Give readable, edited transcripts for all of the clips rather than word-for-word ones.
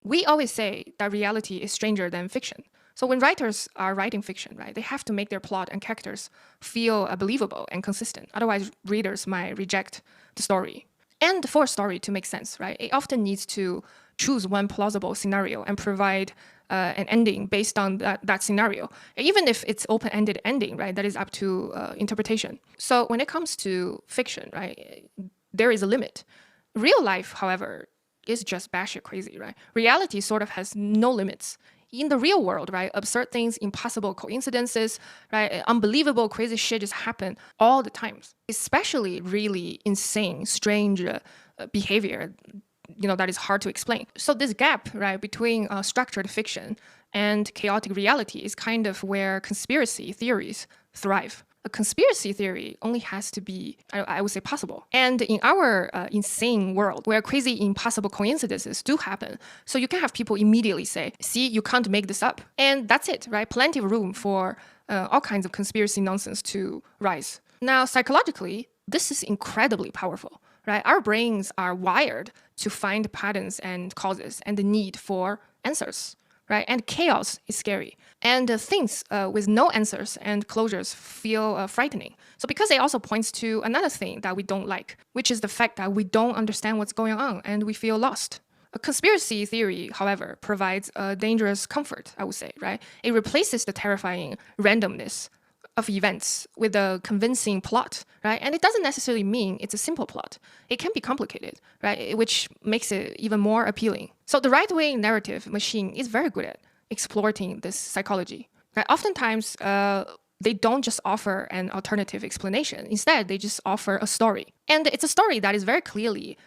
We always say that reality is stranger than fiction. So when writers are writing fiction, right, they have to make their plot and characters feel believable and consistent. Otherwise, readers might reject the story. And for a story to make sense, right, it often needs to choose one plausible scenario and provide an ending based on that scenario. Even if it's open-ended ending, right, that is up to interpretation. So when it comes to fiction, right, there is a limit. Real life, however, is just batshit crazy, right? Reality sort of has no limits. In the real world, right, absurd things, impossible coincidences, right, unbelievable crazy shit just happen all the times. Especially really insane, strange behavior, that is hard to explain. So this gap, right, between structured fiction and chaotic reality is kind of where conspiracy theories thrive. A conspiracy theory only has to be, I would say, possible. And in our insane world, where crazy, impossible coincidences do happen, so you can have people immediately say, see, you can't make this up. And that's it, right? Plenty of room for all kinds of conspiracy nonsense to rise. Now, psychologically, this is incredibly powerful, right? Our brains are wired to find patterns and causes and the need for answers, right? And chaos is scary. And things with no answers and closures feel frightening. So because it also points to another thing that we don't like, which is the fact that we don't understand what's going on and we feel lost. A conspiracy theory, however, provides a dangerous comfort, I would say, right? It replaces the terrifying randomness of events with a convincing plot, right? And it doesn't necessarily mean it's a simple plot. It can be complicated, right? Which makes it even more appealing. So the right-wing narrative machine is very good at exploiting this psychology. Right? Oftentimes, they don't just offer an alternative explanation. Instead, they just offer a story. And it's a story that is very clearly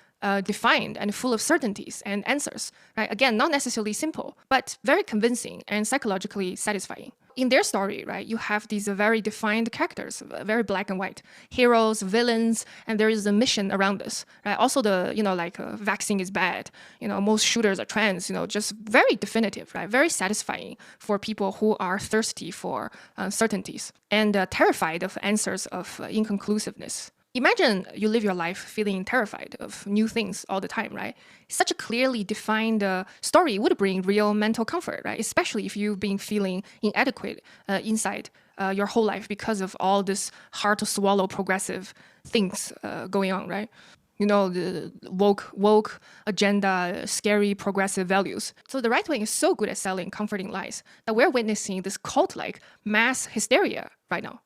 defined and full of certainties and answers. Right? Again, not necessarily simple, but very convincing and psychologically satisfying. In their story, right, you have these very defined characters, very black and white, heroes, villains, and there is a mission around this. Right? Also, vaccine is bad. Most shooters are trans. Just very definitive, right? Very satisfying for people who are thirsty for certainties and terrified of answers of inconclusiveness. Imagine you live your life feeling terrified of new things all the time, right? Such a clearly defined story would bring real mental comfort, right? Especially if you've been feeling inadequate inside your whole life because of all this hard to swallow progressive things going on, right? The woke agenda, scary progressive values. So the right wing is so good at selling comforting lies that we're witnessing this cult-like mass hysteria right now.